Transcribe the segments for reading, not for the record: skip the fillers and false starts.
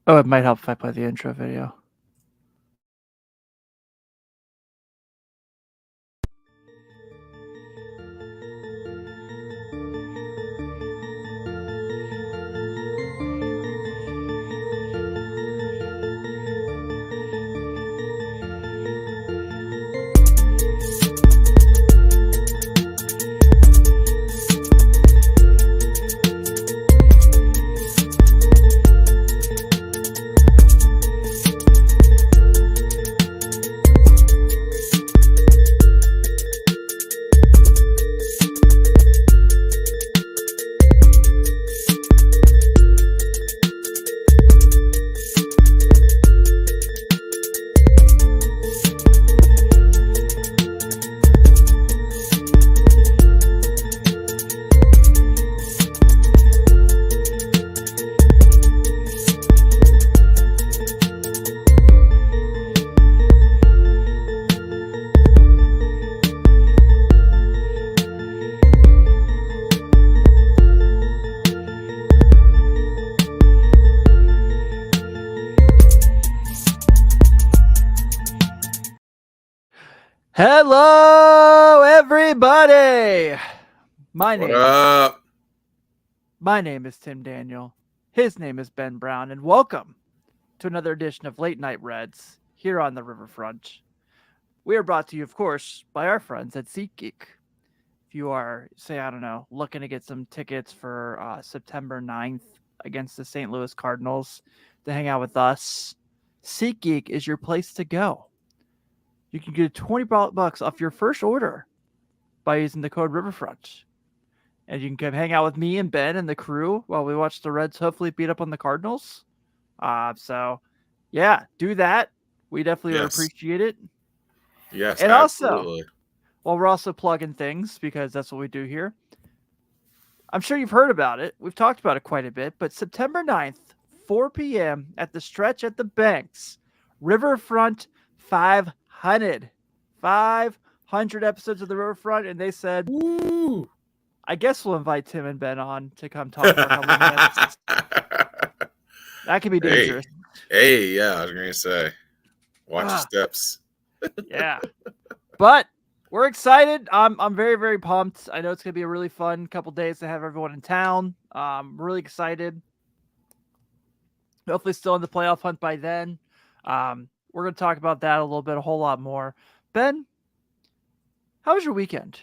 Oh, it might help if I play the intro video. Hello, everybody. My What name up? my name is Tim Daniel. His name is Ben Brown, and welcome to another edition of Late Night Reds here on the Riverfront. We are brought to you, of course, by our friends at SeatGeek. If you are, say, I don't know, looking to get some tickets for September 9th against the St. Louis Cardinals to hang out with us, SeatGeek is your place to go. You can get $20 off your first order by using the code Riverfront. And you can come hang out with me and Ben and the crew while we watch the Reds hopefully beat up on the Cardinals. So, yeah, do that. We definitely would Yes. appreciate it. Yes, And also, absolutely. while we're also plugging things because that's what we do here, I'm sure you've heard about it. We've talked about it quite a bit, but September 9th, 4 p.m. at the Stretch at the Banks, Riverfront 500. 500 episodes of the Riverfront, and they said, Woo! I guess we'll invite Tim and Ben on to come talk for a couple minutes. That could be hey, dangerous. hey, yeah, I was gonna say, watch your Ah, steps. yeah. But we're excited. I'm very, very pumped. I know it's gonna be a really fun couple days to have everyone in town. Really excited. Hopefully still in the playoff hunt by then. We're gonna talk about that a little bit, a whole lot more. Ben, how was your weekend?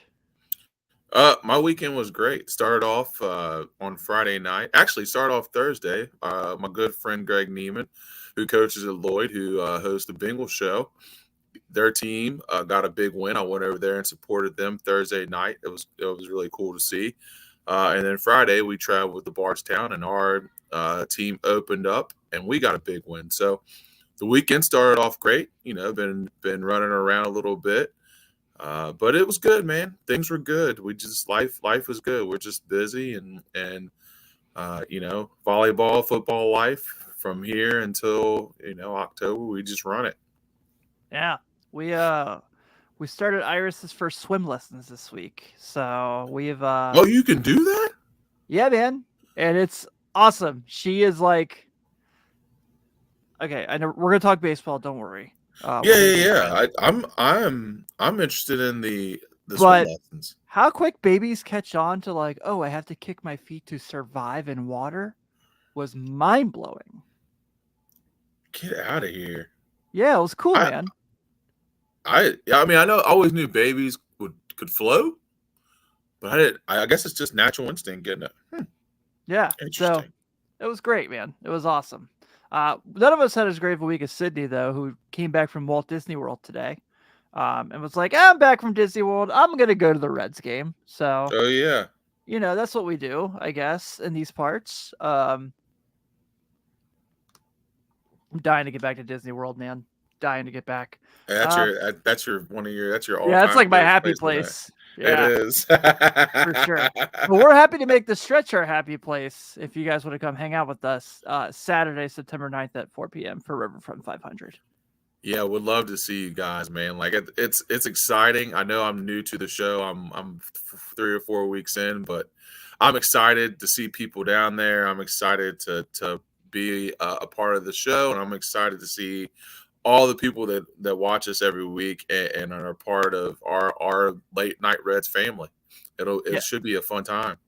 My weekend was great. Started off on Friday night. Actually, started off Thursday. My good friend Greg Neiman, who coaches at Lloyd, who hosts the Bengals show. Their team got a big win. I went over there and supported them Thursday night. It was really cool to see. And then Friday we traveled with the Bardstown, and our team opened up, and we got a big win. So the weekend started off great. Been running around a little bit, but it was good, man. Things were good. We just life was good. We're just busy and volleyball, football life from here until October. We just run it. Yeah, we started Iris's first swim lessons this week, so we've Oh, you can do that? yeah, man, and it's awesome. She is like, okay, I know we're gonna talk baseball. Don't worry, Yeah, we're gonna yeah, get into yeah. it. I'm interested in the swim But lessons. how quick babies catch on to like, oh, I have to kick my feet to survive in water was mind blowing. Get out of here. Yeah, it was cool, I man. I mean, I always knew babies could float, but I didn't. I guess it's just natural instinct getting it. Yeah, so Interesting. it was great, man. It was awesome. None of us had as great of a week as Sydney, though, who came back from Walt Disney World today, and was like, I'm back from Disney World. I'm going to go to the Reds game. So, Oh yeah, that's what we do, I guess, in these parts. I'm dying to get back to Disney World, man. Dying to get back. Uh, that's your one of your that's your all yeah, it's time like my favorite happy place to that. place. It Yeah, is. for sure. But we're happy to make the stretch our happy place if you guys want to come hang out with us Saturday, September 9th at 4 p.m. for Riverfront 500. Yeah, would love to see you guys, man. Like it's exciting. I know I'm new to the show. I'm 3 or 4 weeks in, but I'm excited to see people down there. I'm excited to be a part of the show, and I'm excited to see all the people that watch us every week and are a part of our late night Reds family. It Yeah, should be a fun time.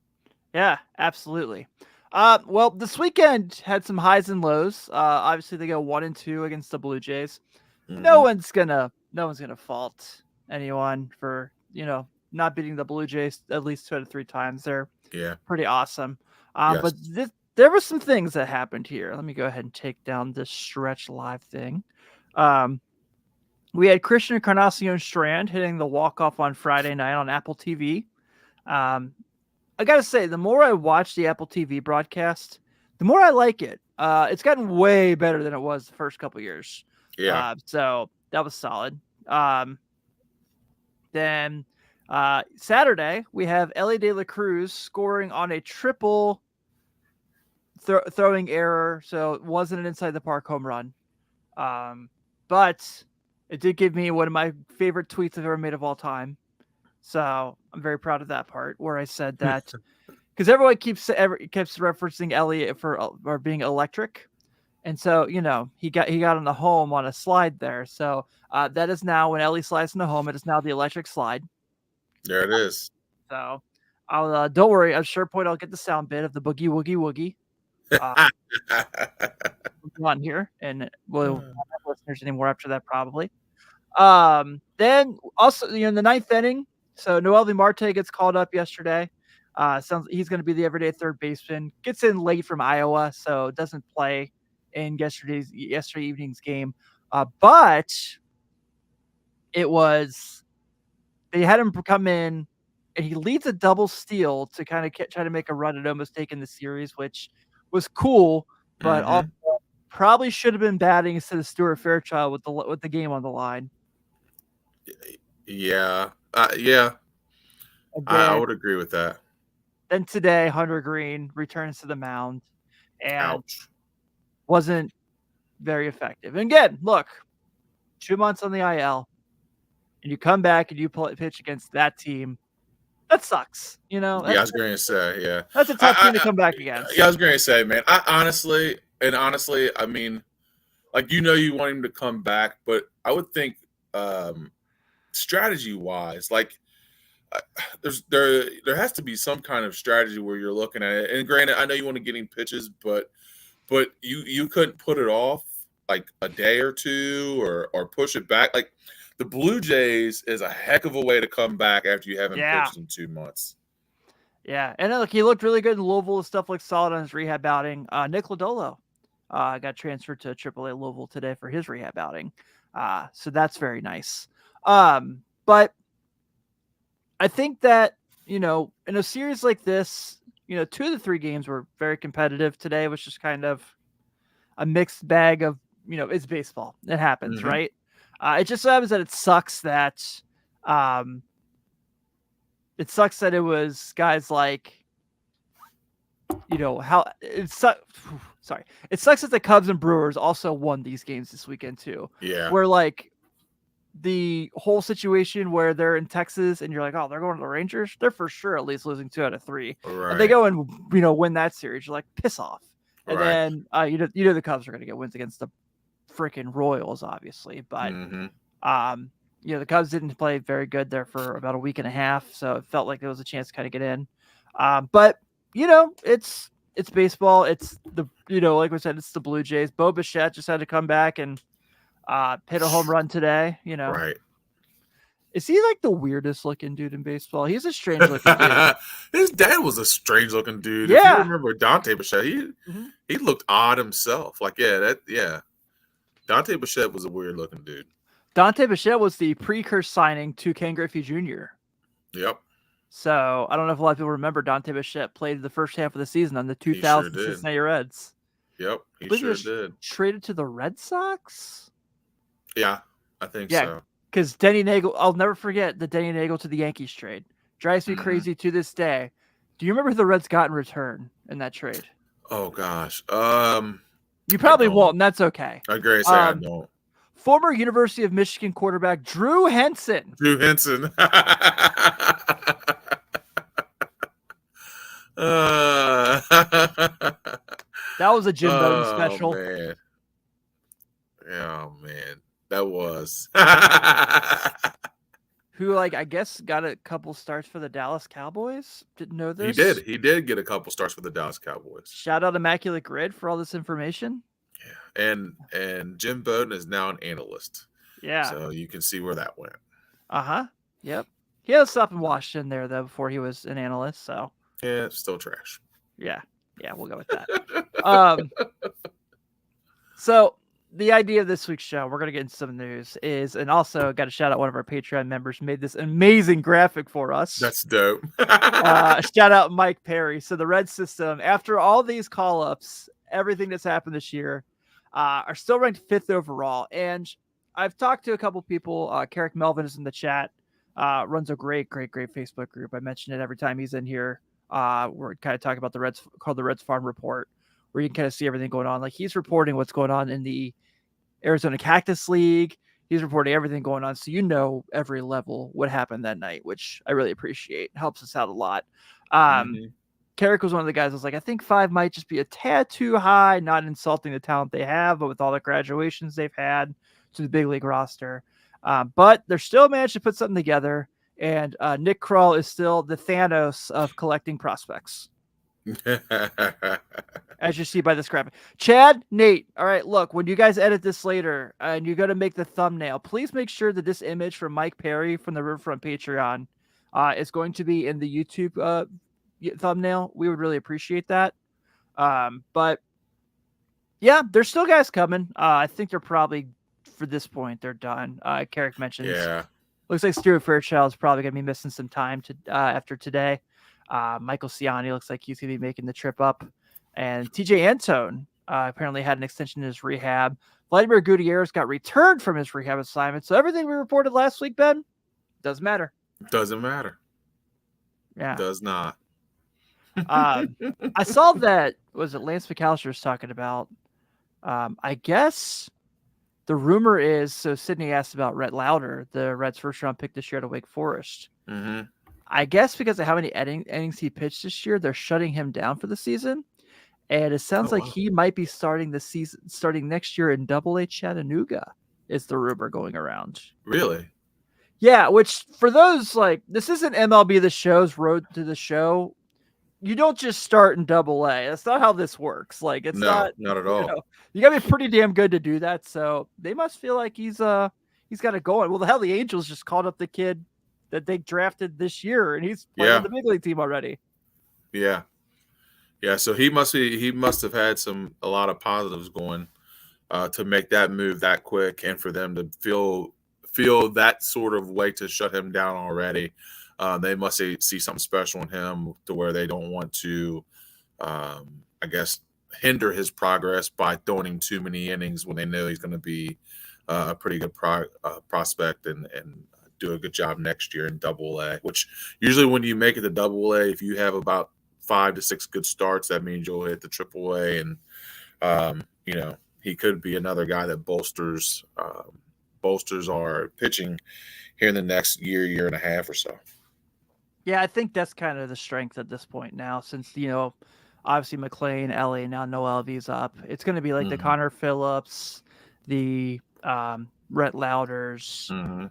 yeah, absolutely. Well, this weekend had some highs and lows. Obviously they go 1-2 against the Blue Jays. Hmm. No one's gonna fault anyone for not beating the Blue Jays at least 2 to 3 times. They're Yeah. pretty awesome. But Yes. there were some things that happened here. Let me go ahead and take down this stretch live thing. Um, we had Christian Encarnacion Strand hitting the walk-off on Friday night on Apple TV. Um, I gotta say, the more I watch the Apple TV broadcast, the more I like it. It's gotten way better than it was the first couple years. Yeah. So that was solid. Then Saturday we have Elly de la Cruz scoring on a triple throwing error, so it wasn't an inside the park home run. But it did give me one of my favorite tweets I've ever made of all time. So I'm very proud of that part where I said that because everyone keeps referencing Elly for being electric, and so he got on the home on a slide there. So that is now when Elly slides in the home, it is now the electric slide. There it is. So I'll don't worry, at sure point I'll get the sound bit of the boogie woogie woogie on here, and we'll not have listeners anymore after that probably. Then also in the ninth inning, so Noelvi Marte gets called up yesterday. Sounds he's going to be the everyday third baseman. Gets in late from Iowa, so doesn't play in yesterday evening's game. But it was they had him come in, and he leads a double steal to kind of try to make a run at almost taking the series, which was cool, but also Hmm. probably should have been batting instead of Stuart Fairchild with the game on the line. Yeah. Yeah. And I would agree with that. then today, Hunter Greene returns to the mound and Ouch. wasn't very effective. And again, look, 2 months on the IL, and you come back and you pitch against that team. That sucks. Yeah, I was going to say, yeah. That's a tough team to come back Yeah, I against. was going to say, man, I honestly, I mean, like, you want him to come back, but I would think strategy wise, like, there has to be some kind of strategy where you're looking at it. And granted, I know you want to get him pitches, but you couldn't put it off like a day or two or push it back. Like the Blue Jays is a heck of a way to come back after you haven't Yeah. pitched in 2 months. Yeah. And look, he looked really good in Louisville. Stuff looked solid on his rehab outing. Nick Lodolo got transferred to AAA Louisville today for his rehab outing. So that's very nice. But I think that, in a series like this, 2 of the 3 games were very competitive today, which is kind of a mixed bag of, it's baseball. It happens, Mm-hmm. right? It just so happens that it sucks that it was guys like, how it sucks. Sorry. It sucks that the Cubs and Brewers also won these games this weekend too. Yeah. Where like the whole situation where they're in Texas and you're like, oh, they're going to the Rangers. They're for sure at least losing 2 out of 3. Right. And they go and win that series. You're like, piss off. And Right. then the Cubs are going to get wins against the freaking Royals, obviously. But Mm-hmm. the Cubs didn't play very good there for about a week and a half, so it felt like there was a chance to kind of get in. But it's baseball. It's the like we said, it's the Blue Jays. Bo Bichette just had to come back and hit a home run today. Right. Is he like the weirdest looking dude in baseball? He's a strange looking dude. His dad was a strange looking dude. Yeah. If you remember Dante Bichette, Mm-hmm. he looked odd himself. Like, Dante Bichette was a weird looking dude. Dante Bichette was the precursor signing to Ken Griffey Jr. Yep. So I don't know if a lot of people remember Dante Bichette played the first half of the season on the 2000 Cincinnati Reds. Yep, he sure did. Traded to the Red Sox? Yeah, I think so. Because Denny Nagel, I'll never forget the Denny Nagel to the Yankees trade. Drives me crazy to this day. Do you remember who the Reds got in return in that trade? Oh gosh. You probably won't, and that's okay. I agree. I don't. Former University of Michigan quarterback Drew Henson. Drew Henson. That was a Jim Bowden Oh special. man. Oh man. That was. Who, like, I guess got a couple starts for the Dallas Cowboys. Didn't know He this. did. He did get a couple starts for the Dallas Cowboys. Shout out Immaculate Grid for all this information. Yeah. And Jim Bowden is now an analyst. Yeah. So you can see where that went. Uh-huh. Yep. He had stuff in Washington there, though, before he was an analyst, so. Yeah, it's still trash. Yeah. Yeah, we'll go with that. So the idea of this week's show, we're going to get into some news, is, and also got to shout out one of our Patreon members who made this amazing graphic for us. That's dope. Shout out Mike Perry. So the Red System, after all these call-ups, everything that's happened this year, are still ranked 5th overall. And I've talked to a couple people. Carrick Melvin is in the chat, runs a great Facebook group. I mention it every time he's in here. We're kind of talking about the Reds, called the Reds Farm Report, where you can kind of see everything going on. Like, he's reporting what's going on in the Arizona Cactus League. He's reporting everything going on, so you know every level what happened that night, which I really appreciate. Helps us out a lot. Carrick was one of the guys that was like, I think 5 might just be a tad too high, not insulting the talent they have, but with all the graduations they've had to the big league roster. But they're still managed to put something together, and Nick Kroll is still the Thanos of collecting prospects. As you see by this graphic. Chad, Nate, all right, look, when you guys edit this later and you're going to make the thumbnail, please make sure that this image from Mike Perry from the Riverfront Patreon is going to be in the YouTube thumbnail. We would really appreciate that. But yeah, there's still guys coming. I think they're probably, for this point, they're done. Carrick mentions. Yeah. Looks like Stuart Fairchild is probably going to be missing some time to after today. Michael Ciani looks like he's going to be making the trip up. And TJ Antone apparently had an extension in his rehab. Vladimir Gutierrez got returned from his rehab assignment. So everything we reported last week, Ben, doesn't matter. Doesn't matter. Yeah. Does not. I saw that, was it Lance McAllister was talking about? I guess the rumor is, so Sydney asked about Rhett Lauder, the Reds' first round pick this year to Wake Forest. Mm-hmm. I guess because of how many innings he pitched this year, they're shutting him down for the season. And it sounds like he might be starting next year in Double-A Chattanooga, is the rumor going around. Really? Yeah, which for those, like, this isn't MLB The Show's Road to the Show. You don't just start in Double-A. That's not how this works. Like, it's not at all. You gotta be pretty damn good to do that. So they must feel like he's got it going. Well, the hell, the Angels just called up the kid that they drafted this year, and he's playing on the big league team already. Yeah. Yeah, so he must have had a lot of positives going to make that move that quick, and for them to feel that sort of way to shut him down already. They must see something special in him to where they don't want to, I guess, hinder his progress by throwing him too many innings when they know he's going to be a pretty good prospect and do a good job next year in Double-A. Which usually when you make it to Double-A, if you have about 5 to 6 good starts, that means you'll hit the Triple-A, and he could be another guy that bolsters our pitching here in the next year and a half or so. Yeah, I think that's kind of the strength at this point now, since obviously McLean, Elly, now Noelvi's up. It's going to be like the Connor Phillips, the Rhett Lauders,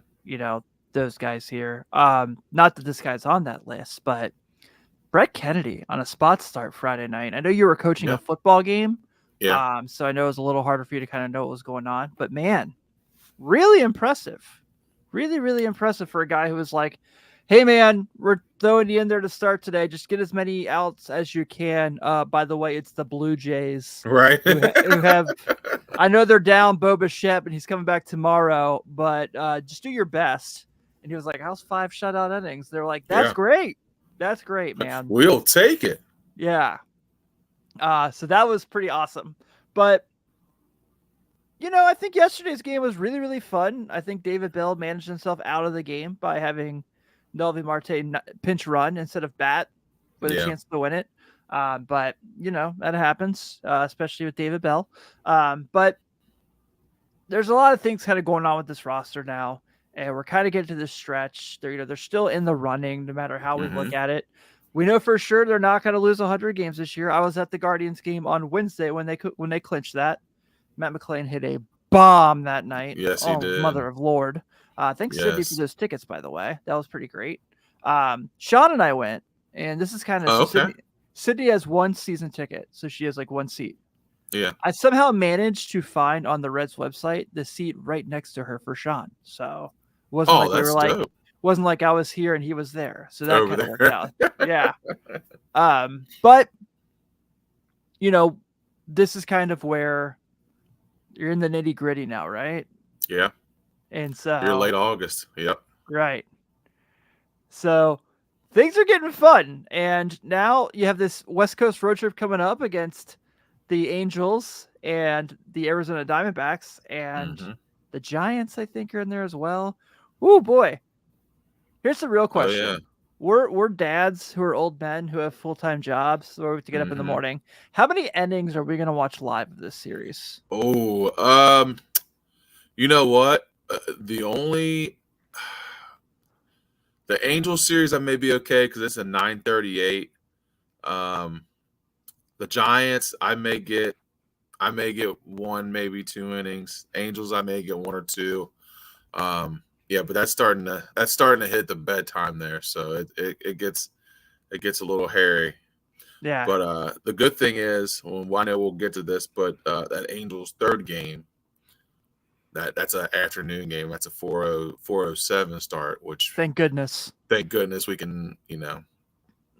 those guys here. Not that this guy's on that list, but Brett Kennedy on a spot start Friday night. I know you were coaching a football game. Yeah. So I know it was a little harder for you to kind of know what was going on. But man, really impressive. Really, really impressive for a guy who was like, hey man, we're throwing you in there to start today. Just get as many outs as you can. By the way, it's the Blue Jays. Right. who have I know they're down Bo Bichette, and he's coming back tomorrow, but just do your best. And he was like, how's 5 shutout innings? They're like, that's great. That's great, man. We'll take it. Yeah. So that was pretty awesome. But, I think yesterday's game was really, really fun. I think David Bell managed himself out of the game by having Noelvi Marte pinch run instead of bat with a chance to win it. But, that happens, especially with David Bell. But there's a lot of things kind of going on with this roster now. And we're kind of getting to this stretch. They're still in the running, no matter how we look at it. We know for sure they're not going to lose 100 games this year. I was at the Guardians game on Wednesday when they clinched that. Matt McClain hit a bomb that night. Yes, he Oh, did. mother of Lord. Thanks, Sydney, for Yes. those tickets, by the way. That was pretty great. Sean and I went, and this is kind of Oh, so okay. Sydney has one season ticket, so she has like one seat. Yeah. I somehow managed to find on the Reds website the seat right next to her for Sean. So it wasn't Oh, like we were that's like, dope. wasn't like I was here and he was there. So that Over kind of worked there. out. Yeah. But you know, this is kind of where you're in the nitty gritty now, right? Yeah. And You're so, late August. Yep. right. So things are getting fun. And now you have this West Coast road trip coming up against the Angels and the Arizona Diamondbacks and Mm-hmm. the Giants, I think, are in there as well. Oh boy. Here's the real Oh yeah. question. We're dads who are old men who have full-time jobs, so we have to get up in the Mm-hmm. morning. How many innings are we gonna watch live of this series? Oh, you know what? The only the Angel series I may be okay because it's a 9:38. Um, the Giants I may get one, maybe two innings. Angels I may get one or two. Yeah, but that's starting to hit the bedtime there, so it gets a little hairy. Yeah. But the good thing is, well, I know we'll get to this, but that Angels third game, that's an afternoon game. That's a 4:07 start, which Thank goodness. thank goodness we can, I don't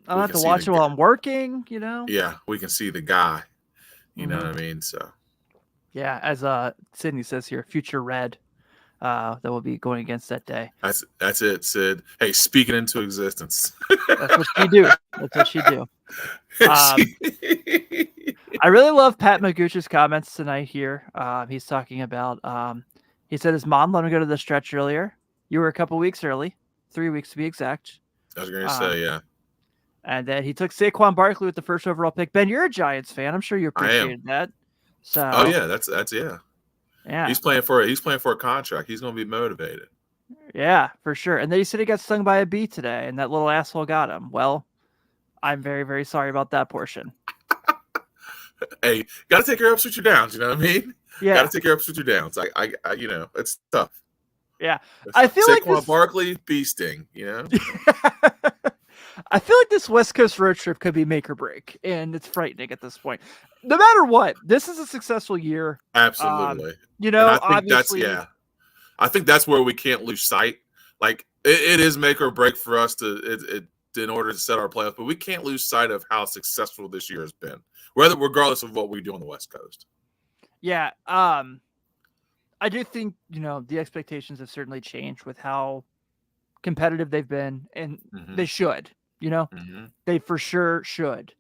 we have can to see watch the it while I'm working. yeah, we can see the guy. You know Mm-hmm. what I mean? So Yeah, as Sydney says here, future red that will be going against that day. that's it, Sid. Hey, speaking into existence. That's what she do. That's what she do. Um, I really love Pat Maguch's comments tonight here. He's talking about he said his mom let him go to the stretch earlier. You were a couple weeks early, 3 weeks to be exact. I was going to Um, say, yeah, and then he took Saquon Barkley with the first overall pick. Ben, you're a Giants fan. I'm sure you I am. appreciated that. Oh So yeah, that's yeah. yeah, He's playing for a contract. He's going to be motivated. yeah, for sure. And then he said he got stung by a bee today, and that little asshole got him. Well, I'm very, very sorry about that portion. Hey, got to take your ups with your downs. You know what I mean? Got to Yeah, take your ups with your downs. It's tough. yeah. It's I tough. feel like Saquon this. Barkley, bee sting. You know? I feel like this West Coast road trip could be make or break, and it's frightening at this point. No matter what, this is a successful year. Um, Absolutely. you And know, I think that's obviously, yeah. I think that's where we can't lose sight. Like it is make or break for us in order to set our playoffs, but we can't lose sight of how successful this year has been, regardless of what we do on the West Coast. yeah. I do think the expectations have certainly changed with how competitive they've been, and Mm-hmm. they should. You know, Mm-hmm. they for sure should.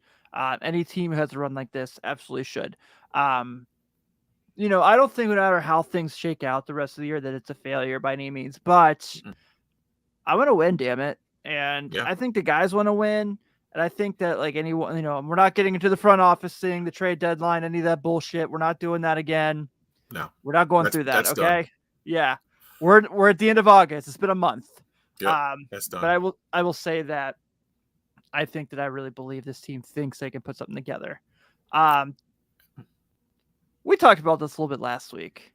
Any team who has a run like this absolutely should. Um, I don't think no matter how things shake out the rest of the year that it's a failure by any means, but Mm-hmm. I want to win, damn it. And Yeah. I think the guys want to win. And I think that like anyone, we're not getting into the front office thing, the trade deadline, any of that bullshit. We're not doing that again. No, We're not going through that. that's done. Okay. Yeah. We're at the end of August. It's been a month. Yep, that's But done. I will say that I think that I really believe this team thinks they can put something together. Um, we talked about this a little bit last week,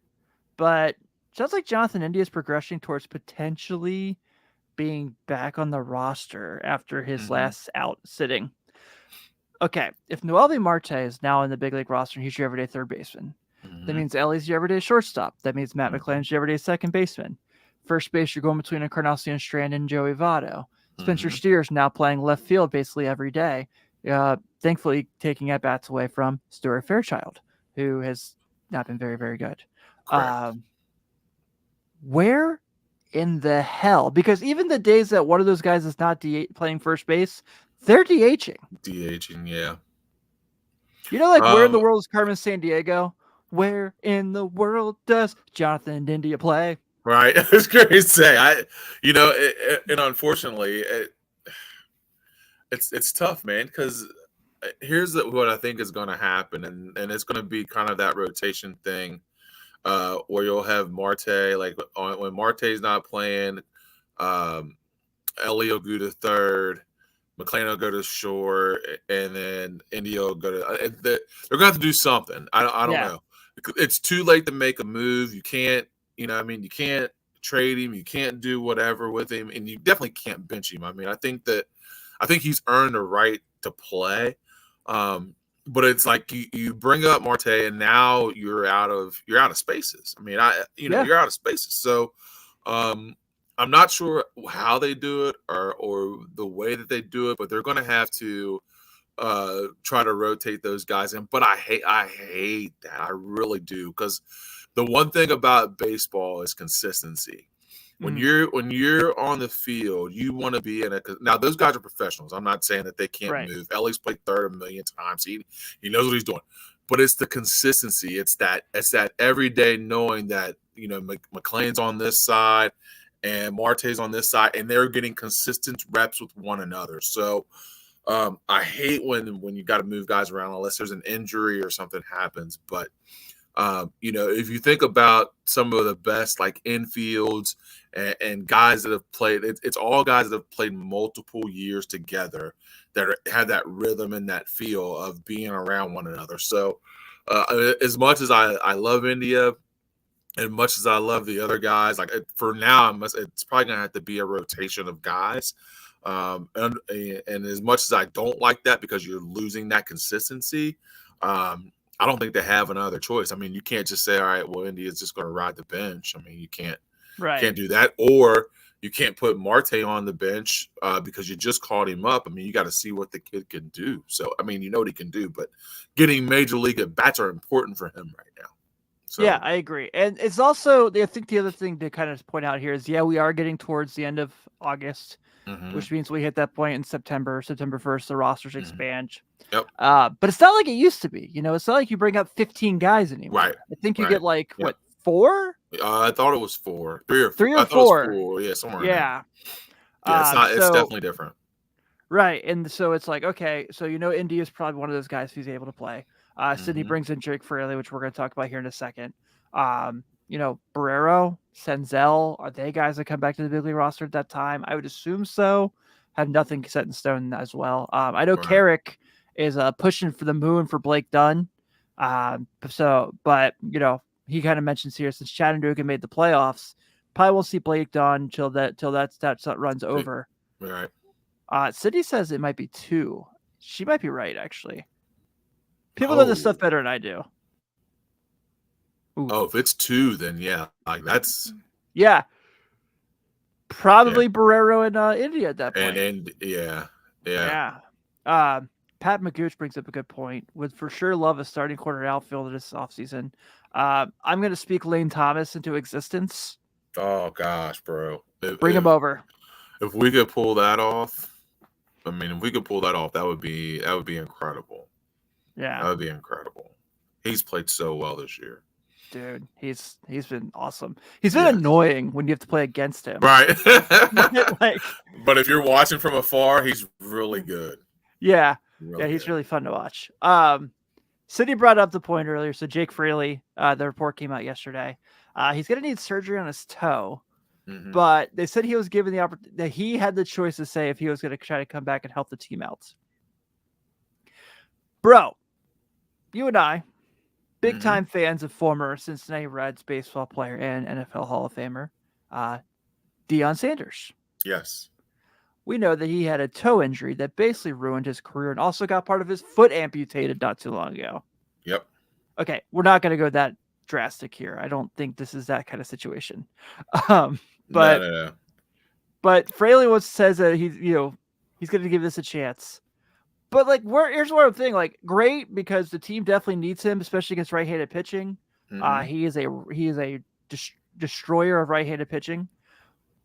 but sounds like Jonathan India is progressing towards potentially being back on the roster after his Mm-hmm. last out sitting. Okay, if Noelvi Marte is now in the big league roster and he's your everyday third baseman, Mm-hmm. that means Elly's your everyday shortstop. That means Matt Mm-hmm. McClain's your everyday second baseman. First base, you're going between Encarnacion Strand and Joey Votto. Spencer Mm-hmm. Steer's now playing left field basically every day. Thankfully, taking at bats away from Stuart Fairchild, who has not been very, very good. Correct. Where in the hell? Because even the days that one of those guys is not playing first base, they're DHing. DHing, yeah. Where in the world is Carmen Sandiego? Where in the world does Jonathan India play? Right. I was going to say, and unfortunately, it's tough, man, because here's what I think is going to happen, and it's going to be kind of that rotation thing, where you'll have Marte, like when Marte's not playing, Elly will go to third, McLean will go to short, and then India will go to. They're going to have to do something. I don't Yeah. know. It's too late to make a move. You can't. You can't trade him. You can't do whatever with him, and you definitely can't bench him. I think he's earned the right to play. But it's like you bring up Marte, and now you're out of spaces. You're out of spaces. So I'm not sure how they do it or the way that they do it, but they're going to have to try to rotate those guys in. But I hate that. I really do, because the one thing about baseball is consistency. When you're on the field, you want to be in a. Now those guys are professionals. I'm not saying that they can't Right. move. Elly's played third a million times. He knows what he's doing. But it's the consistency. It's that every day knowing that McLean's on this side and Marte's on this side, and they're getting consistent reps with one another. So I hate when you got to move guys around unless there's an injury or something happens. But if you think about some of the best like infields and guys that have played, it's all guys that have played multiple years together that have that rhythm and that feel of being around one another. So as much as I love India, and much as I love the other guys, like for now, it's probably going to have to be a rotation of guys. And as much as I don't like that because you're losing that consistency, I don't think they have another choice. I mean, you can't just say, all right, well, India's just going to ride the bench. I mean, you can't do that. Or you can't put Marte on the bench because you just called him up. I mean, you got to see what the kid can do. So, I mean, you know what he can do, but getting major league at bats are important for him right now. So, yeah, I agree. And it's also, I think the other thing to kind of point out here is, we are getting towards the end of August, which means we hit that point in September 1st, the rosters expand. Yep. But it's not like it used to be. It's not like you bring up 15 guys anymore. Right. I think you get like, what, 4? I thought it was 4. 3 or 4. I thought it was 4. Yeah, somewhere in there. Yeah. Yeah, it's not. It's definitely different. Right. And so it's like, okay, so India is probably one of those guys who's able to play. Sydney brings in Jake Fraley, which we're going to talk about here in a second. Barrero, Senzel, are they guys that come back to the big league roster at that time? I would assume so. Have nothing set in stone as well. I know Carrick is pushing for the moon for Blake Dunn. But he kind of mentions here, since Chattanooga made the playoffs, probably won't see Blake Dunn till that runs over. Right. Sydney says it might be 2. She might be right, actually. People know this stuff better than I do. Ooh. Oh, if it's 2, then yeah, like that's probably Barrero in India at that point. And yeah. Pat Magooch brings up a good point. Would for sure love a starting corner outfielder this offseason. I'm going to speak Lane Thomas into existence. Oh gosh, bro! Bring him over. If we could pull that off, that would be incredible. Yeah, that would be incredible. He's played so well this year. Dude, he's been awesome. He's been annoying when you have to play against him. Right. Like, but if you're watching from afar, he's really good. Yeah. He's really fun to watch. Sydney brought up the point earlier. So Jake Fraley, the report came out yesterday. He's going to need surgery on his toe. But they said he was given the opportunity, that he had the choice to say if he was going to try to come back and help the team out. Bro, you and I, big time fans of former Cincinnati Reds baseball player and NFL Hall of Famer, Deion Sanders. Yes. We know that he had a toe injury that basically ruined his career and also got part of his foot amputated not too long ago. Yep. Okay, we're not going to go that drastic here. I don't think this is that kind of situation. But no. But Fraley says that he's going to give this a chance. But here's one thing. Great, because the team definitely needs him, especially against right-handed pitching. He is a destroyer of right-handed pitching.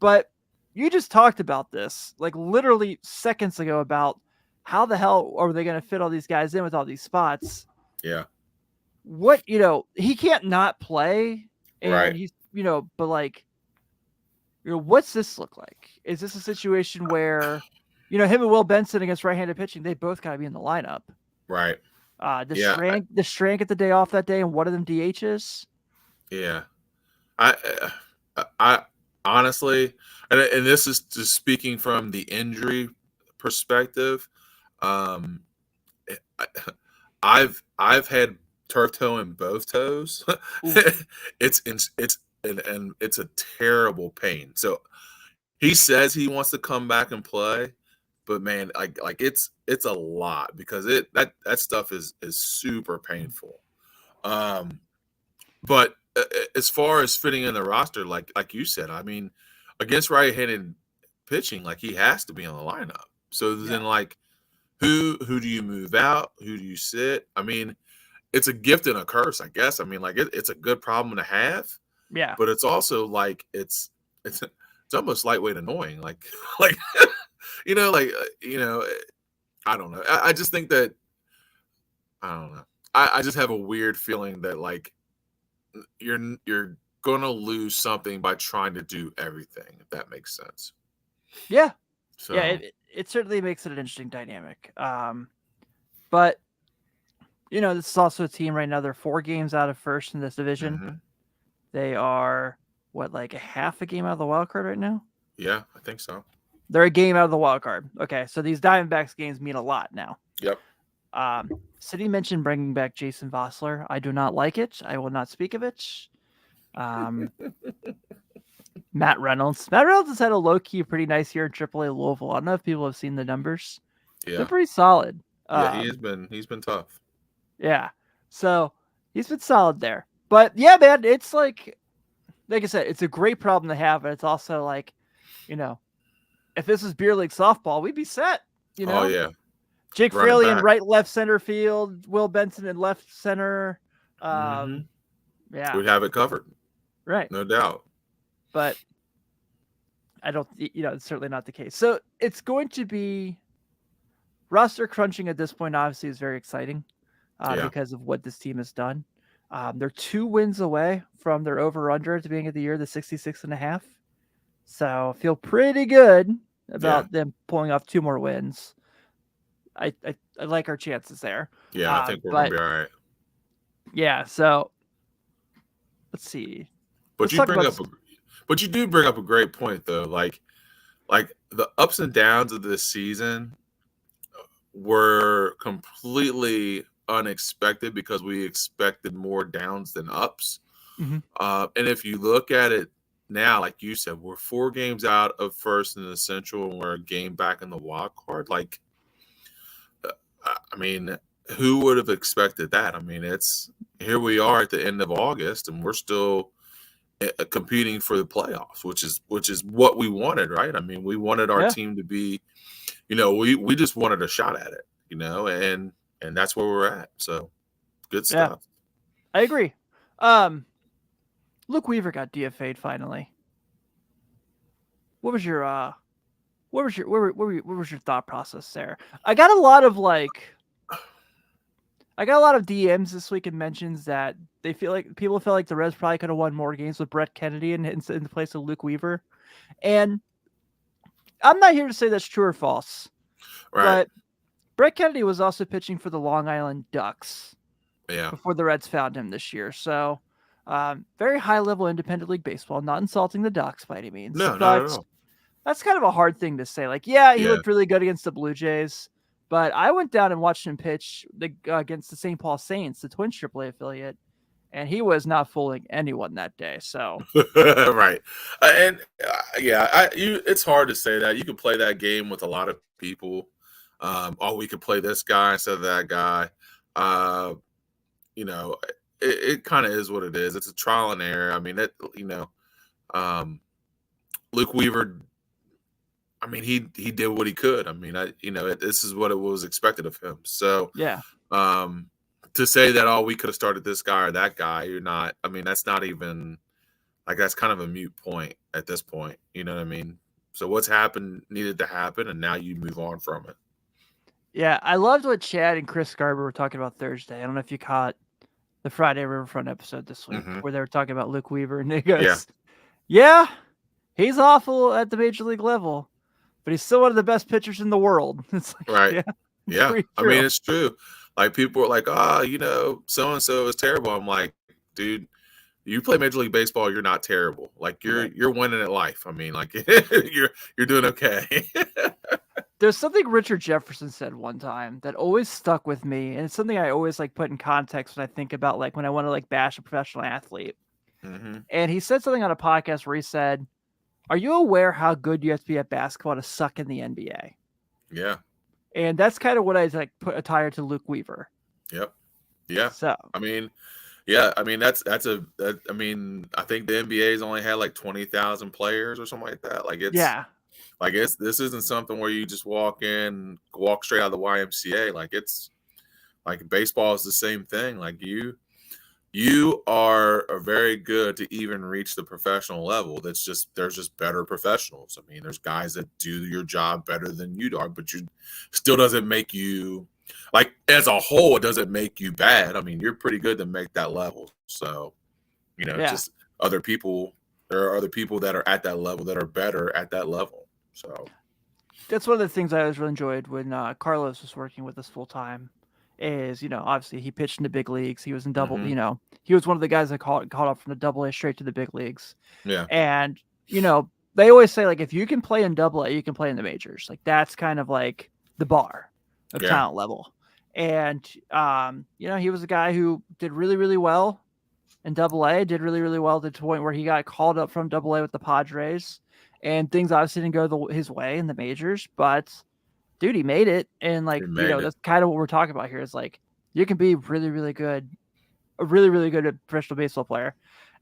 But you just talked about this literally seconds ago about how the hell are they going to fit all these guys in with all these spots? Yeah. What he can't not play, and right. He's but what's this look like? Is this a situation where? Him and Will Benson against right-handed pitching, they both got to be in the lineup. Right. The Strang get the day off that day, and one of them DHs. Yeah. I honestly, and this is just speaking from the injury perspective, um, I, I've had turf toe in both toes. Ooh, And it's a terrible pain. So he says he wants to come back and play, but man, it's a lot because that stuff is super painful. Um, but as far as fitting in the roster, like you said, I mean, against right-handed pitching, like he has to be on the lineup. So then, yeah, like, who do you move out? Who do you sit? I mean, it's a gift and a curse, I guess. I mean, like it's a good problem to have, yeah, but it's also like it's almost lightweight annoying. Like like I don't know. I just think that I don't know. I just have a weird feeling that like you're gonna lose something by trying to do everything, if that makes sense. yeah, yeah. So It certainly makes it an interesting dynamic. But this is also a team right now. They're 4 games out of first in this division. mhm. They are what, like a half a game out of the wild card right now. Yeah, I think so. They're a game out of the wild card. Okay, so these Diamondbacks games mean a lot now. Yep. City mentioned bringing back Jason Vossler. I do not like it. I will not speak of it. Matt Reynolds. Matt Reynolds has had a low key, pretty nice year in AAA Louisville. I don't know if people have seen the numbers. They're Yeah. pretty solid. Yeah, he's been tough. Yeah. So he's been solid there. But yeah, man, it's like I said, it's a great problem to have, but it's also like, if this was beer league softball, we'd be set. Oh yeah. Jake Running Fraley in back. right, left center field, Will Benson in left center. Mhm. Yeah, We'd have it covered, right. no doubt. But I don't, it's certainly not the case. So it's going to be roster crunching at this point. Obviously, is very exciting Yeah. because of what this team has done. They're 2 wins away from their over/under at the beginning of the year, the 66.5. So I feel pretty good about them pulling off 2 more wins. I like our chances there. Yeah, I think we're gonna But be all right. yeah, so let's see. But Let's you talk bring about up a but you do bring up a great point though. Like the ups and downs of this season were completely unexpected because we expected more downs than ups. Mhm. And if you look at it now, like you said, we're 4 games out of first in the Central, and we're a game back in the wild card. Like, I mean, who would have expected that? I mean, it's here we are at the end of August, and we're still competing for the playoffs, which is what we wanted, right? I mean, we wanted our Yeah, team to be, we just wanted a shot at it, and that's where we're at. So good yeah, stuff. I agree. Luke Weaver got DFA'd finally. What was your what was your what was your thought process there? I got a lot of DMs this week and mentions that people feel like the Reds probably could have won more games with Brett Kennedy in the place of Luke Weaver. And I'm not here to say that's true or false, Right. but Brett Kennedy was also pitching for the Long Island Ducks Yeah. before the Reds found him this year. So, very high level independent league baseball, not insulting the Ducks by any means, No, not but at all. that's kind of a hard thing to say. Like, yeah, he Yeah. looked really good against the Blue Jays, but I went down and watched him pitch against the St. Paul Saints, the Twins AAA affiliate, and he was not fooling anyone that day. So, Right. And yeah, it's hard to say that. You can play that game with a lot of people. Oh, we could play this guy instead of that guy. You know, it kind of is what it is. It's a trial and error. I mean, Luke Weaver. I mean, he did what he could. I mean, this is what it was expected of him. So, yeah. To say that we could have started this guy or that guy, you're not. I mean, that's not even like that's kind of a mute point at this point. You know what I mean? So what's happened needed to happen, and now you move on from it. Yeah, I loved what Chad and Chris Garber were talking about Thursday. I don't know if you caught the Friday Riverfront episode this week Mm-hmm. where they were talking about Luke Weaver, and he goes, Yeah. yeah, he's awful at the major league level, but he's still one of the best pitchers in the world. It's like, Right. Yeah. I mean, true. it's true. Like people are like, so and so is terrible. I'm like, dude, you play Major League Baseball, you're not terrible. Like you're winning at life. I mean, like you're doing okay. There's something Richard Jefferson said one time that always stuck with me, and it's something I always like put in context when I think about like when I want to like bash a professional athlete. Mm-hmm. And he said something on a podcast where he said, "Are you aware how good you have to be at basketball to suck in the NBA?" Yeah. And that's kind of what I like put a tire to Luke Weaver. Yep. Yeah. So I mean, yeah. I mean, I mean, I think the NBA's only had like 20,000 players or something like that. yeah, This isn't something where you just walk straight out of the YMCA. It's like baseball is the same thing. Like you are very good to even reach the professional level. There's just better professionals. I mean, there's guys that do your job better than you are, but you still doesn't make you like as a whole, it doesn't make you bad. I mean, you're pretty good to make that level. So, yeah. just other people, there are other people that are at that level that are better at that level. So That's one of the things I always really enjoyed when Carlos was working with us full time. Is obviously he pitched in the big leagues. He was in double. mm-hmm. He was one of the guys that called up from the Double A straight to the big leagues. Yeah. And they always say like if you can play in Double A, you can play in the majors. Like that's kind of like the bar of talent level. And he was a guy who did really really well in Double A. Did really really well to the point where he got called up from Double A with the Padres, and things obviously didn't go his way in the majors, but. Dude, he made it, and that's kind of what we're talking about here. Is like you can be really, really good, a really, really good professional baseball player,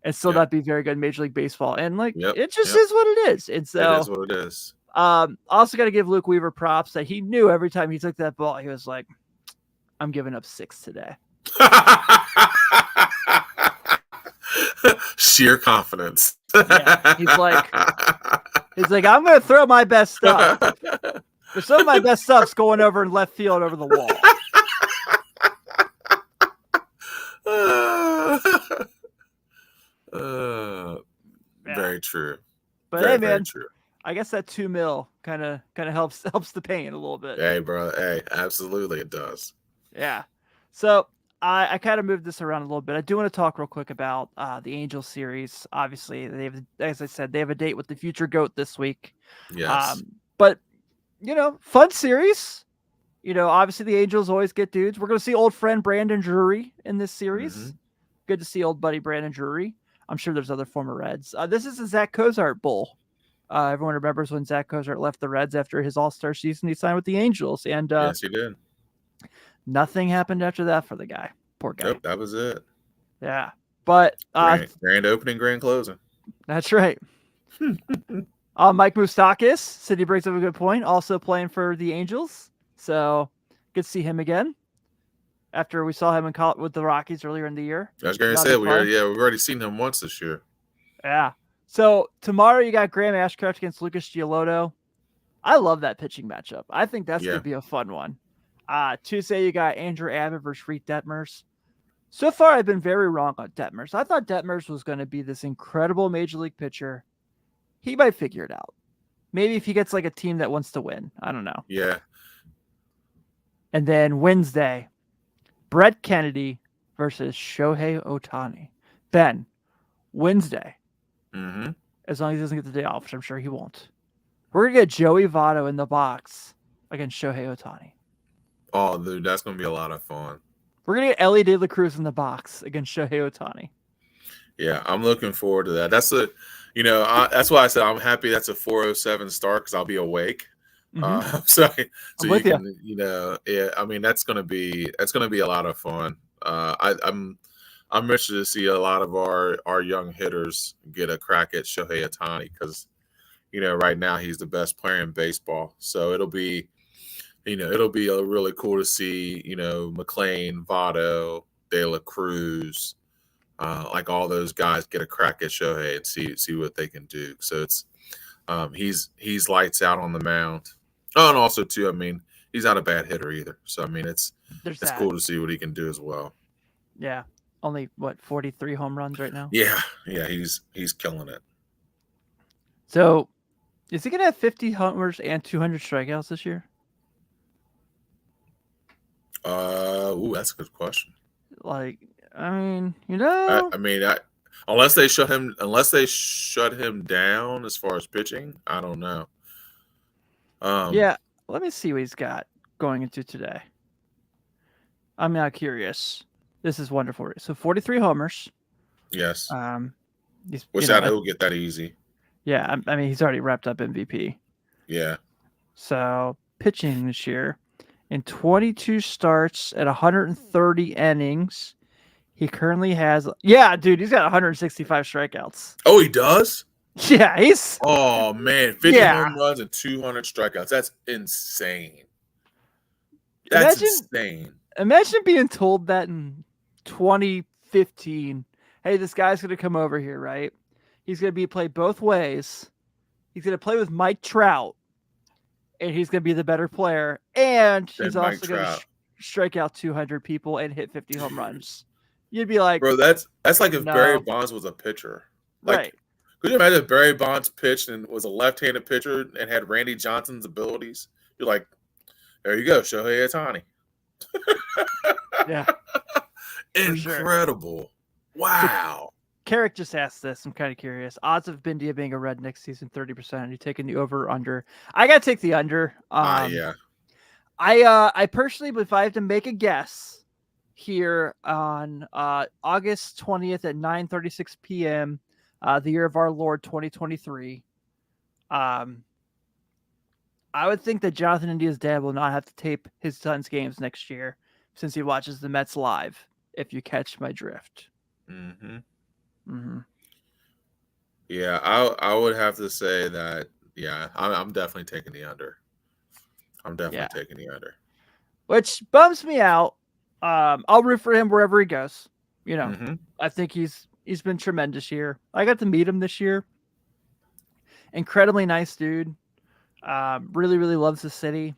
and still not be very good in Major League Baseball. And it just is what it is. And so it is what it is. Also got to give Luke Weaver props that he knew every time he took that ball, he was like, "I'm giving up 6 today." Sheer confidence. Yeah, he's like, I'm going to throw my best stuff. But some of my best stuff's going over in left field over the wall. Very true. But very, hey, man, very true. I guess that $2 million kind of helps the pain a little bit. Hey, bro. Hey, absolutely, it does. Yeah. So I kind of moved this around a little bit. I do want to talk real quick about the Angels series. Obviously, as I said, they have a date with the future GOAT this week. Yes. But fun series. Obviously the Angels always get dudes. We're going to see old friend Brandon Drury in this series. Mm-hmm. Good to see old buddy Brandon Drury. I'm sure there's other former Reds. This is the Zach Cozart Bowl. Everyone remembers when Zach Cozart left the Reds after his All-Star season. He signed with the Angels, and yes, he did. Nothing happened after that for the guy. Poor guy. Yep, that was it. Yeah, but grand opening, grand closing. That's right. Mike Moustakas said he brings up a good point. Also playing for the Angels, so good to see him again. After we saw him with the Rockies earlier in the year. I was going to say we've already seen him once this year. Yeah. So tomorrow you got Graham Ashcraft against Lucas Giolito. I love that pitching matchup. I think that's going to be a fun one. Tuesday you got Andrew Abbott versus Reed Detmers. So far I've been very wrong on Detmers. I thought Detmers was going to be this incredible major league pitcher. He might figure it out. Maybe if he gets like a team that wants to win. I don't know. Yeah. And then Wednesday, Brett Kennedy versus Shohei Ohtani. Ben, Wednesday. Mm-hmm. As long as he doesn't get the day off, which I'm sure he won't. We're going to get Joey Votto in the box against Shohei Ohtani. Oh, dude, that's going to be a lot of fun. We're going to get Elly De La Cruz in the box against Shohei Ohtani. Yeah, I'm looking forward to that. That's that's why I said I'm happy that's a 4:07 start because I'll be awake. Mm-hmm. So you can, I mean that's gonna be a lot of fun. I'm interested to see a lot of our young hitters get a crack at Shohei Ohtani because right now he's the best player in baseball. So it'll be really cool to see McLean, Votto, De La Cruz. Like all those guys get a crack at Shohei and see what they can do. So it's he's lights out on the mound. Oh, and also too, I mean, he's not a bad hitter either. So I mean, it's cool to see what he can do as well. Yeah, only 43 home runs right now. Yeah, he's killing it. So, is he gonna have 50 homers and 200 strikeouts this year? That's a good question. I mean, unless they shut him down as far as pitching, I don't know. Yeah, Let me see what he's got going into today. I'm now curious. This is wonderful. So 43 homers. Yes. He's, He'll get that easy. Yeah, I mean, he's already wrapped up MVP. Yeah. So pitching this year in 22 starts at 130 innings. He currently has, dude, he's got 165 strikeouts. Oh, he does? Yeah, he's. Oh, man. 50 home runs and 200 strikeouts. That's insane. That's insane. Imagine being told that in 2015. Hey, this guy's going to come over here, right? He's going to play both ways. He's going to play with Mike Trout, and he's going to be the better player. And he's also going to strike out 200 people and hit 50 home runs. You'd be like, bro, that's like if Barry Bonds was a pitcher. Like, right. Could you imagine if Barry Bonds pitched and was a left-handed pitcher and had Randy Johnson's abilities? You're like, there you go, Shohei Ohtani. Yeah. Incredible. Sure. Wow. So, Carrick just asked this. I'm kind of curious. Odds of Bindia being a Red next season, 30%. Are you taking the over or under? I got to take the under. Yeah. I personally, if I have to make a guess here on August 20th at 9:36 p.m., the year of our Lord 2023, I would think that Jonathan India's dad will not have to tape his son's games next year since he watches the Mets live, if you catch my drift. Mm-hmm. Mm-hmm. Yeah, I would have to say that, I'm definitely taking the under. Taking the under. Which bums me out. I'll root for him wherever he goes. I think he's been tremendous here. I got to meet him this year. Incredibly nice dude. Really, really loves the city.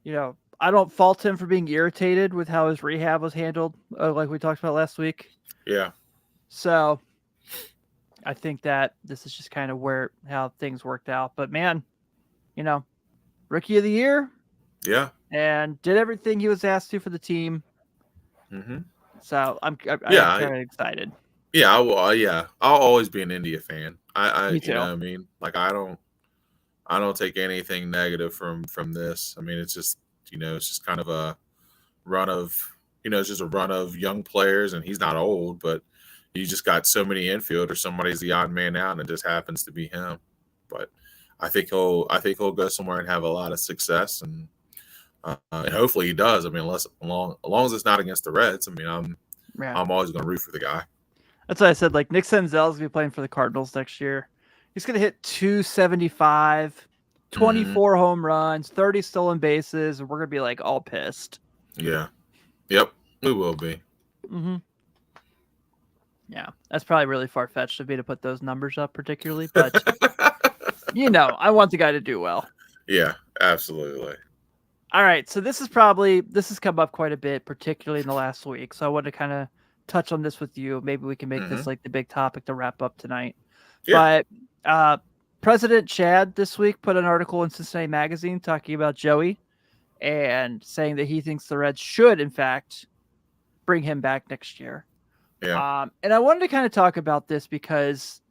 I don't fault him for being irritated with how his rehab was handled, like we talked about last week. Yeah. So I think that this is just kind of how things worked out. But man, rookie of the year. Yeah. And did everything he was asked to for the team. Mm-hmm. So I'm kind of excited. Yeah, I'll always be an India fan. Me too. You know what I mean? Like I don't take anything negative from this. I mean, it's just it's just kind of a run of it's just a run of young players, and he's not old, but you just got so many infielders. Somebody's the odd man out, and it just happens to be him. But I think he'll go somewhere and have a lot of success, and hopefully he does. I mean, as long as it's not against the Reds. I mean, I'm always going to root for the guy. That's what I said. Like Nick Senzel's going to be playing for the Cardinals next year. He's going to hit 275, 24 home runs, 30 stolen bases, and we're going to be like all pissed. Yeah. Yep. We will be. Mm-hmm. Yeah. That's probably really far-fetched of me to put those numbers up particularly, but I want the guy to do well. Yeah, absolutely. All right. So this has come up quite a bit, particularly in the last week. So I want to kind of touch on this with you. Maybe we can make this like the big topic to wrap up tonight. Yeah. But President Chad this week put an article in Cincinnati Magazine talking about Joey and saying that he thinks the Reds should, in fact, bring him back next year. Yeah. And I wanted to kind of talk about this because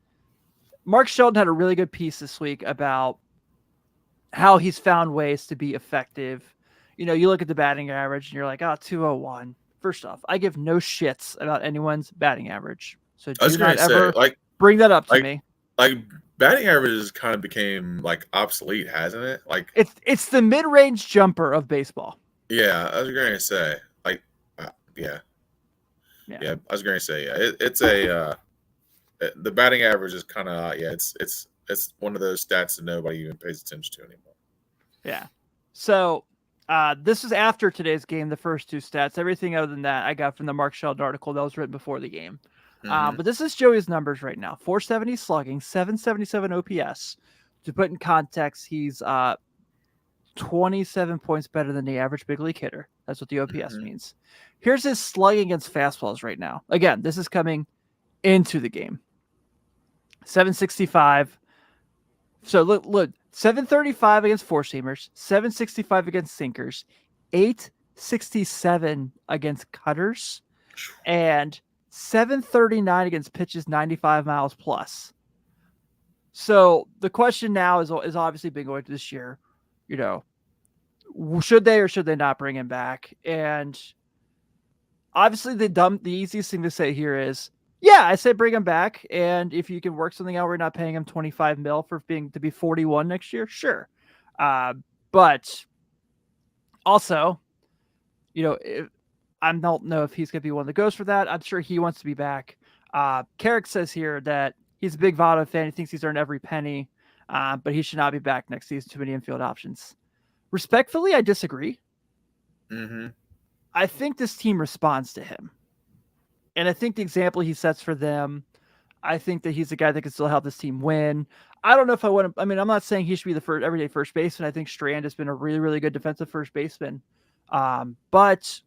Mark Sheldon had a really good piece this week about how he's found ways to be effective. You look at the batting average and you're like, 201. First off, I give no shits about anyone's batting average. So do not ever bring that up to me. Like batting averages kind of became like obsolete, hasn't it? Like it's the mid-range jumper of baseball. Yeah, I was going to say yeah. I was going to say it's a the batting average is kind of it's one of those stats that nobody even pays attention to anymore. Yeah. So this is after today's game, the first two stats. Everything other than that I got from the Mark Sheldon article that was written before the game. But this is Joey's numbers right now. 470 slugging, 777 OPS. To put in context, he's 27 points better than the average big league hitter. That's what the OPS means. Here's his slugging against fastballs right now. Again, this is coming into the game. 765. So look, 735 against four-seamers, 765 against sinkers, 867 against cutters, and 739 against pitches 95 miles plus. So the question now is obviously been going to this year, should they or should they not bring him back? And obviously, the easiest thing to say here is, yeah, I say bring him back, and if you can work something out, we're not paying him 25 mil for being to be 41 next year, sure. But also, I don't know if he's going to be one that goes for that. I'm sure he wants to be back. Carrick says here that he's a big Votto fan. He thinks he's earned every penny, but he should not be back next season. Too many infield options. Respectfully, I disagree. Mm-hmm. I think this team responds to him. And I think the example he sets for them, I think that he's a guy that can still help this team win. I don't know if I want to. I mean, I'm not saying he should be the first everyday first baseman. I think Strand has been a really, really good defensive first baseman. But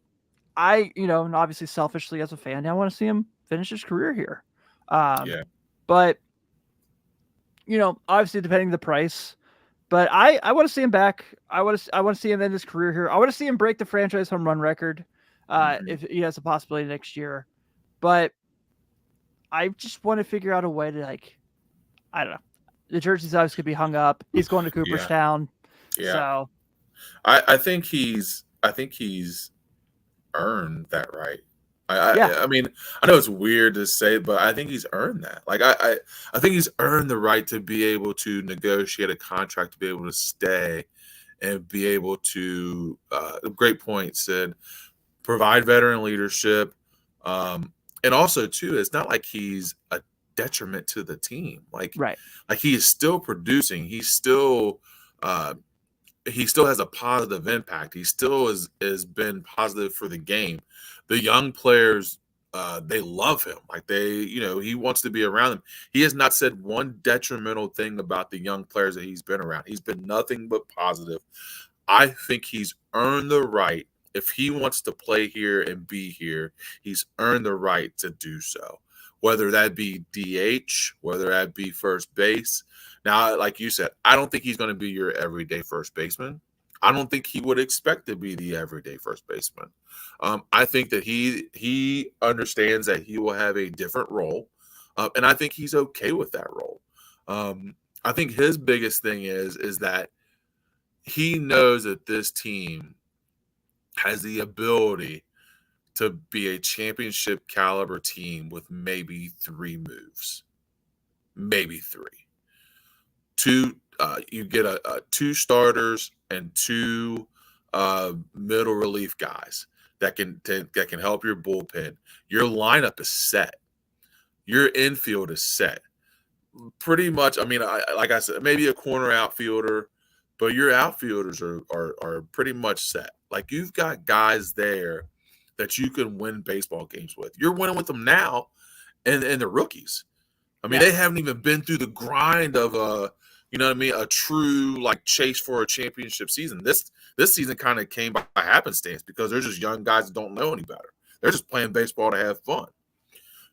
and obviously selfishly as a fan, I want to see him finish his career here. Yeah. But, obviously depending on the price. But I want to see him back. I want to see him end his career here. I want to see him break the franchise home run record if he has a possibility next year. But I just want to figure out a way to I don't know. The jersey's obviously going to be hung up. He's going to Cooperstown. Yeah. So I think he's earned that right. I mean, I know it's weird to say, but I think he's earned that. Like I think he's earned the right to be able to negotiate a contract, to be able to stay and be able to great point said, provide veteran leadership. And also too, it's not like he's a detriment to the team. Like he is still producing. He's still he still has a positive impact. He still has been positive for the game. The young players, they love him. Like he wants to be around them. He has not said one detrimental thing about the young players that he's been around. He's been nothing but positive. I think he's earned the right. If he wants to play here and be here, he's earned the right to do so. Whether that be DH, whether that be first base. Now, like you said, I don't think he's going to be your everyday first baseman. I don't think he would expect to be the everyday first baseman. I think that he understands that he will have a different role, and I think he's okay with that role. I think his biggest thing is that he knows that this team has the ability to be a championship caliber team with maybe 3 moves, maybe 3. You get a 2 starters and 2 middle relief guys that can help your bullpen. Your lineup is set. Your infield is set. Pretty much. I mean, like I said, maybe a corner outfielder, but your outfielders are pretty much set. Like you've got guys there that you can win baseball games with. You're winning with them now, and the rookies. I mean, they haven't even been through the grind of a true chase for a championship season. This season kind of came by happenstance because they're just young guys that don't know any better. They're just playing baseball to have fun.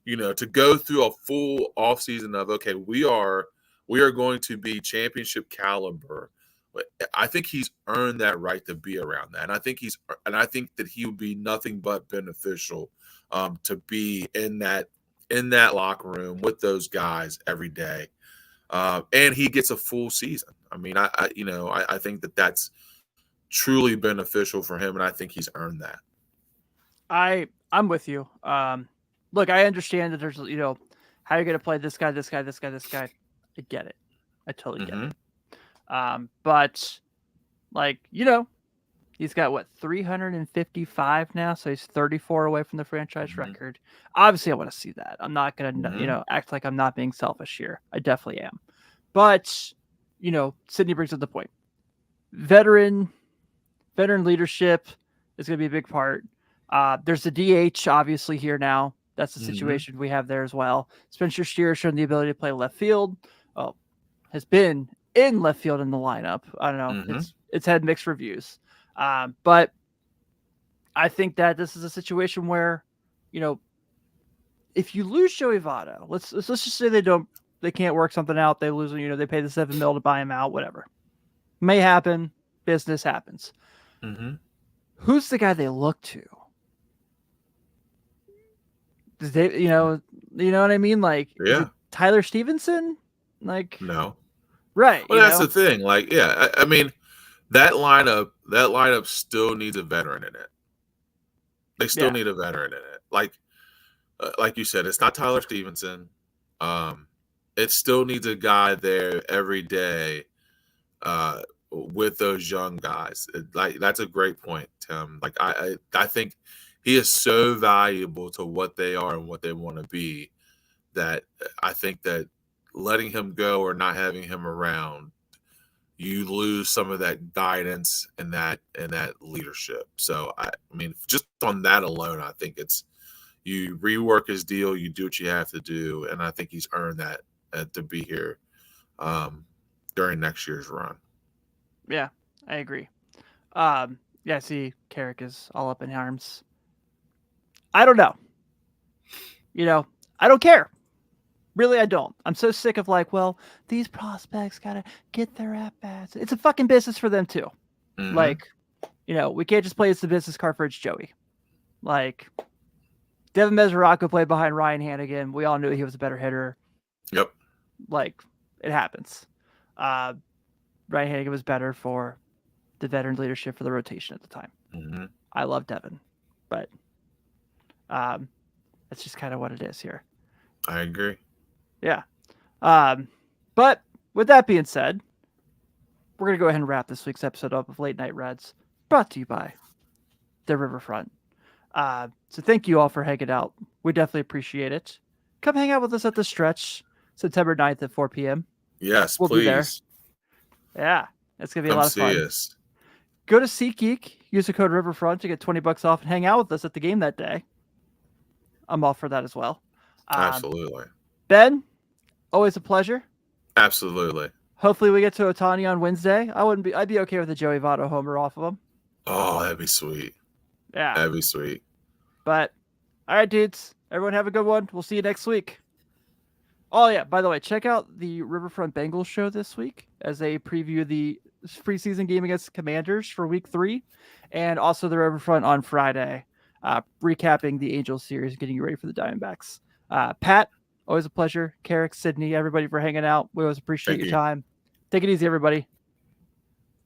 To go through a full offseason of we are going to be championship caliber. I think he's earned that right to be around that, and I think that he would be nothing but beneficial to be in that locker room with those guys every day, and he gets a full season. I mean, I think that that's truly beneficial for him, and I think he's earned that. I'm with you. Look, I understand that there's how you're going to play this guy, this guy, this guy, this guy. I get it. I totally get it. But he's got 355 now, so he's 34 away from the franchise record. Obviously, I want to see that. I'm not gonna act like I'm not being selfish here. I definitely am. But Sydney brings up the point. Veteran leadership is going to be a big part. There's the DH obviously here now. That's the situation we have there as well. Spencer Steer showing the ability to play left field. Has been in left field in the lineup. I don't know. It's had mixed reviews. But I think that this is a situation where, if you lose Joey Votto, let's just say they can't work something out. They lose, they pay the $7 million to buy him out, whatever. May happen. Business happens. Who's the guy they look to? Does they, you know what I mean? Is it Tyler Stevenson? No. Right. Well, that's the thing. I mean, that lineup still needs a veteran in it. They still need a veteran in it. Like you said, it's not Tyler Stevenson. It still needs a guy there every day with those young guys. That's a great point, Tim. I think he is so valuable to what they are and what they want to be that I think that letting him go or not having him around, you lose some of that guidance and that leadership. So I mean, just on that alone, I think it's you rework his deal, you do what you have to do, and I think he's earned that to be here during next year's run. Yeah, I agree. Yeah, see, Carrick is all up in arms. I don't know. I don't care. Really, I don't. I'm so sick of well, these prospects gotta get their at-bats. It's a fucking business for them too. Mm-hmm. We can't just play as the business card for it's Joey. Devin Mesoraco played behind Ryan Hannigan. We all knew he was a better hitter. Yep. It happens. Ryan Hannigan was better for the veteran leadership for the rotation at the time. Mm-hmm. I love Devin, but that's just kind of what it is here. I agree. Yeah. But with that being said, we're going to go ahead and wrap this week's episode up of Late Night Reds, brought to you by the Riverfront. So thank you all for hanging out. We definitely appreciate it. Come hang out with us at the Stretch, September 9th at 4 p.m. Yes, we'll please. Be there. Yeah, it's going to be a lot of fun. Us. Go to SeatGeek, use the code Riverfront to get $20 off and hang out with us at the game that day. I'm all for that as well. Absolutely. Ben, always a pleasure. Absolutely. Hopefully we get to Ohtani on Wednesday. I'd be okay with a Joey Votto homer off of him. Oh, that'd be sweet. Yeah. That'd be sweet. But, all right, dudes. Everyone have a good one. We'll see you next week. Oh, yeah. By the way, check out the Riverfront Bengals show this week as they preview the preseason game against Commanders for week 3. And also the Riverfront on Friday, recapping the Angels series, getting you ready for the Diamondbacks. Pat, always a pleasure. Carrick, Sydney, everybody for hanging out. We always appreciate your time. Take it easy, everybody.